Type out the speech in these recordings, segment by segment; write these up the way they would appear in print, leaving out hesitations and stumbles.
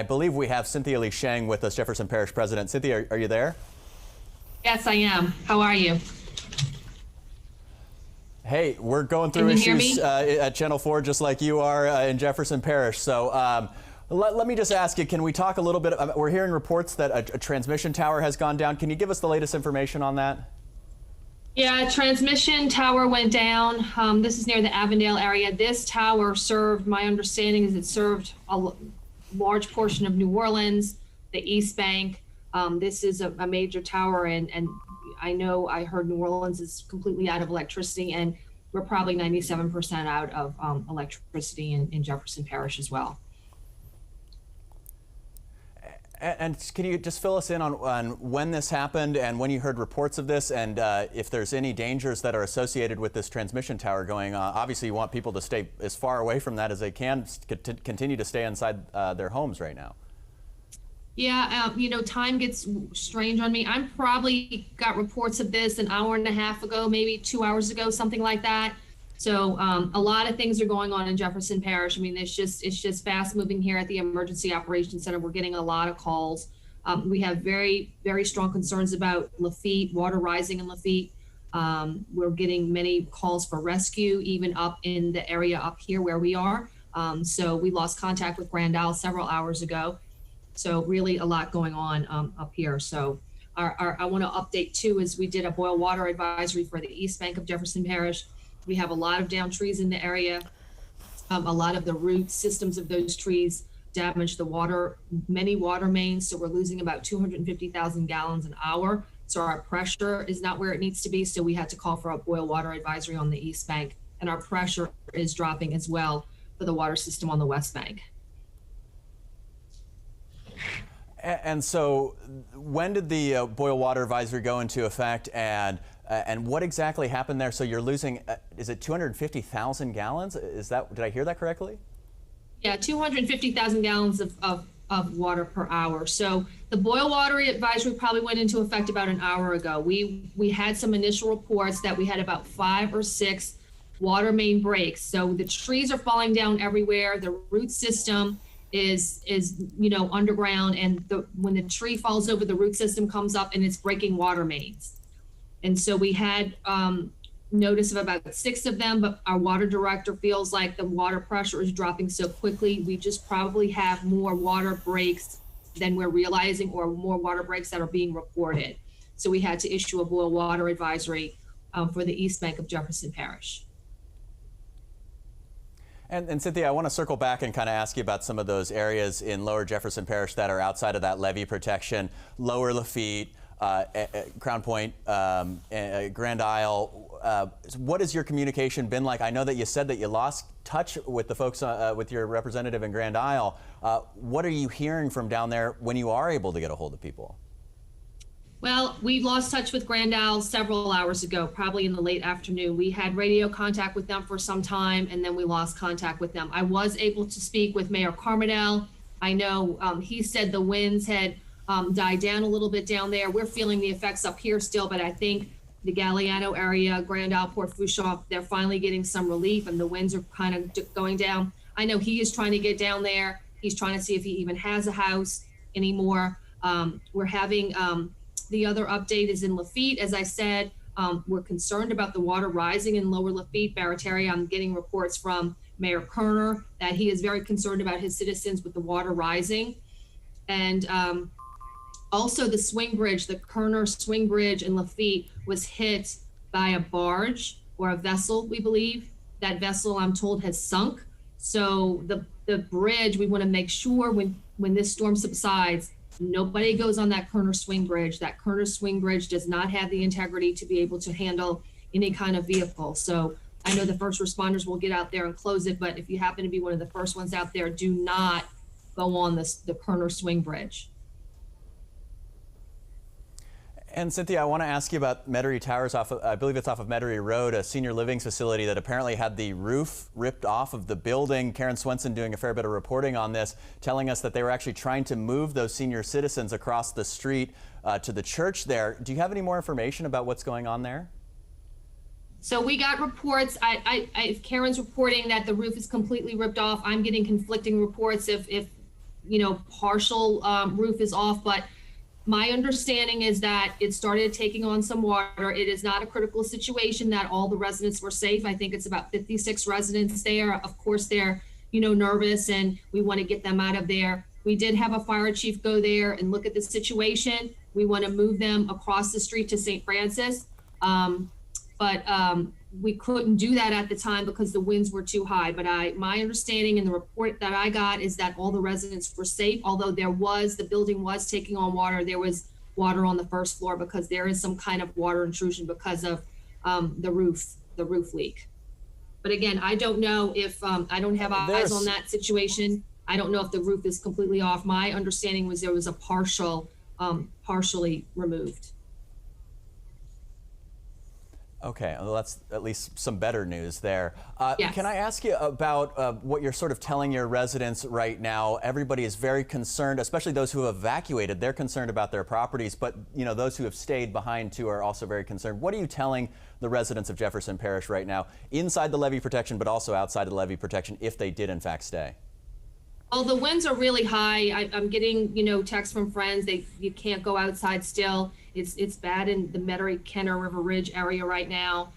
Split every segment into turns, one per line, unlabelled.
I believe we have Cynthia Lee Sheng with us, Jefferson Parish President. Cynthia, are you there?
Yes, I am. How are you?
Hey, we're going through issues at Channel 4 just like you are in Jefferson Parish. So let me just ask you, can we talk a little bit? We're hearing reports that a transmission tower has gone down. Can you give us the latest information on that?
Yeah, a transmission tower went down. This is near the Avondale area. This tower served, my understanding is it served a large portion of New Orleans, the East Bank. This is a major tower, and I heard New Orleans is completely out of electricity, and we're probably 97% out of electricity in Jefferson Parish as well.
And can you just fill us in on when this happened and when you heard reports of this, and if there's any dangers that are associated with this transmission tower going on? Obviously, you want people to stay as far away from that as they can, to continue to stay inside their homes right now.
Yeah, time gets strange on me. I'm probably got reports of this an hour and a half ago, maybe 2 hours ago, something like that. So a lot of things are going on in Jefferson Parish. I mean, it's just fast moving here at the Emergency Operations Center. We're getting a lot of calls. We have very, very strong concerns about Lafitte, water rising in Lafitte. We're getting many calls for rescue, even up in the area up here where we are. So we lost contact with Grand Isle several hours ago. So really a lot going on up here. So I want to update too, is we did a boil water advisory for the East Bank of Jefferson Parish. We have a lot of down trees in the area. A lot of the root systems of those trees damage the water, many water mains. So we're losing about 250,000 gallons an hour. So our pressure is not where it needs to be. So we had to call for a boil water advisory on the East Bank, and our pressure is dropping as well for the water system on the West Bank.
And so when did the boil water advisory go into effect, and what exactly happened there? So you're losing, is it 250,000 gallons? Did I hear that correctly?
Yeah, 250,000 gallons of water per hour. So the boil water advisory probably went into effect about an hour ago. We had some initial reports that we had about 5 or 6 water main breaks. So the trees are falling down everywhere. The root system is underground, and when the tree falls over, the root system comes up and it's breaking water mains. And so we had notice of about 6 of them, but our water director feels like the water pressure is dropping so quickly, we just probably have more water breaks than we're realizing, or more water breaks that are being reported. So we had to issue a boil water advisory for the East Bank of Jefferson Parish.
And Cynthia, I want to circle back and kind of ask you about some of those areas in Lower Jefferson Parish that are outside of that levee protection, Lower Lafitte, Crown Point, Grand Isle. What has your communication been like? I know that you said that you lost touch with the folks, with your representative in Grand Isle. What are you hearing from down there when you are able to get a hold of people?
Well, we lost touch with Grand Isle several hours ago, probably in the late afternoon. We had radio contact with them for some time, and then we lost contact with them. I was able to speak with Mayor Carmodel. I know he said the winds had died down a little bit down there. We're feeling the effects up here still, but I think the Galliano area, Grand Isle, Port Fourchon, they're finally getting some relief, and the winds are kind of going down. I know he is trying to get down there. He's trying to see if he even has a house anymore. We're having... The other update is in Lafitte. As I said, we're concerned about the water rising in Lower Lafitte, Barataria. I'm getting reports from Mayor Kerner that he is very concerned about his citizens with the water rising. And also the swing bridge, the Kerner swing bridge in Lafitte was hit by a barge or a vessel, we believe. That vessel, I'm told, has sunk. So the bridge, we want to make sure when this storm subsides, nobody goes on that Kerner swing bridge. That Kerner swing bridge does not have the integrity to be able to handle any kind of vehicle. So I know the first responders will get out there and close it, but if you happen to be one of the first ones out there, do not go on the Kerner swing bridge.
And Cynthia, I want to ask you about Metairie Towers I believe it's off of Metairie Road, a senior living facility that apparently had the roof ripped off of the building. Karen Swenson doing a fair bit of reporting on this, telling us that they were actually trying to move those senior citizens across the street to the church there. Do you have any more information about what's going on there?
So we got reports. Karen's reporting that the roof is completely ripped off. I'm getting conflicting reports if partial roof is off, but my understanding is that it started taking on some water. It is not a critical situation, that all the residents were safe. I think it's about 56 residents there. Of course, they're, nervous, and we want to get them out of there. We did have a fire chief go there and look at the situation. We want to move them across the street to St. Francis. But we couldn't do that at the time because the winds were too high. But my understanding in the report that I got is that all the residents were safe, although the building was taking on water. There was water on the first floor because there is some kind of water intrusion because of the roof leak. But again, I don't know if, I don't have eyes on that situation. I don't know if the roof is completely off. My understanding was there was a partially removed.
Okay, well, that's at least some better news there.
Yes.
Can I ask you about what you're sort of telling your residents right now? Everybody is very concerned, especially those who have evacuated. They're concerned about their properties, but those who have stayed behind too are also very concerned. What are you telling the residents of Jefferson Parish right now, inside the levee protection, but also outside of the levee protection, if they did in fact stay?
Well, the winds are really high. I'm getting, texts from friends. You can't go outside still. It's bad in the Metairie, Kenner, River Ridge area right now.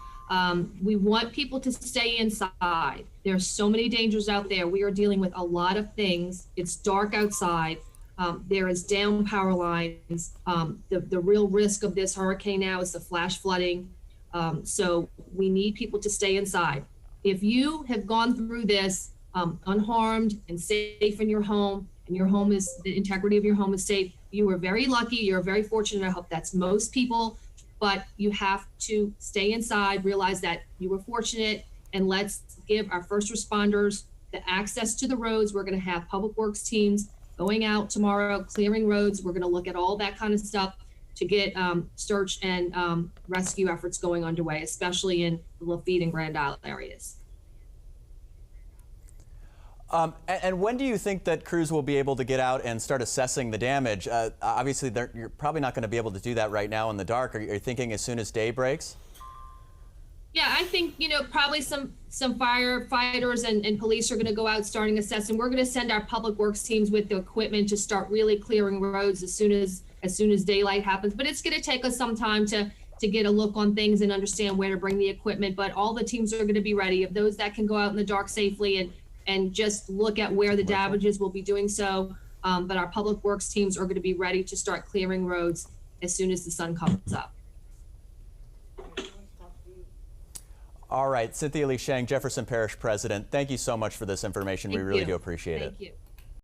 We want people to stay inside. There's so many dangers out there. We are dealing with a lot of things. It's dark outside. There is down power lines. The real risk of this hurricane now is the flash flooding. So we need people to stay inside. If you have gone through this unharmed and safe in your home, and the integrity of your home is safe, you are very lucky. You're very fortunate. I hope that's most people, but you have to stay inside, realize that you were fortunate, and let's give our first responders the access to the roads. We're going to have public works teams going out tomorrow, clearing roads. We're going to look at all that kind of stuff to get search and rescue efforts going underway, especially in the Lafitte and Grand Isle areas.
And when do you think that crews will be able to get out and start assessing the damage? Obviously, you're probably not going to be able to do that right now in the dark. Are you thinking as soon as day breaks?
Yeah, I think, probably some firefighters and police are going to go out starting assessing. We're going to send our public works teams with the equipment to start really clearing roads as soon as daylight happens. But it's going to take us some time to get a look on things and understand where to bring the equipment. But all the teams are going to be ready. Of those that can go out in the dark safely and just look at where the damage is, will be doing so. But our public works teams are going to be ready to start clearing roads as soon as the sun comes up.
All right, Cynthia Lee Sheng, Jefferson Parish President, thank you so much for this information. We really do appreciate it.
Thank you.